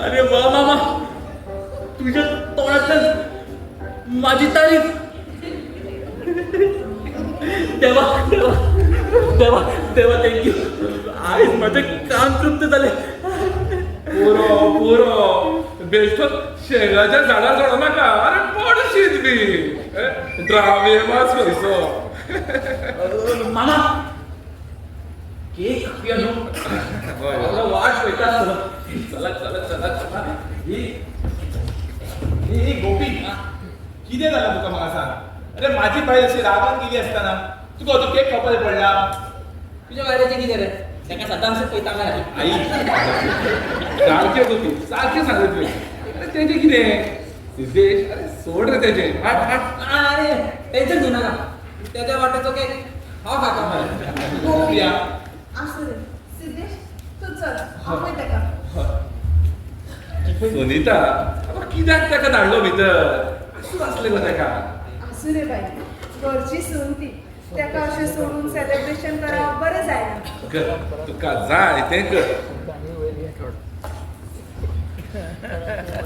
अरे वा मामा, तुझ्या तोंडात माझी तारीफ. देवा देवा देवा देवा, थँक्यू. आज माझे काम तृप्त झाले. पुरो बेस्ट शेंगाच्या झाडार चढू नाका. अरे पडशीत बी द्रावे मास खंयचो. मामा, केक खाऊया न्हू. वाट पळयता आसतलो. चला चला चला चला. ही गोपी कितें जालां तुका म्हाका सांग. अरे माझी बायल अशी रागान गेली आसतना तुका तो केक खावपाक पडला. तुझ्या बायलेचें कितें रे? ताका सदांच पळयता काय आई सारखे गोपी सारखे सांगत तुवें. अरे तेजे कितें सिद्धेश, अरे सोड रे तेजे. हाट हाट. अरे टेन्शन घेऊ नका. त्याच्या वाटेचो केक हांव खाता. गोपिया असं रे सिद्धेश, तू चल हांव पळयता का. सुनीता, अरे कित्याक ताका धाडलो भितर. असं असलें गो ताका. असू रे बाई, घरची सून ती. ताका अशें सोडून सेलिब्रेशन करप बरें जायना. कर, तुका जाय तें कर.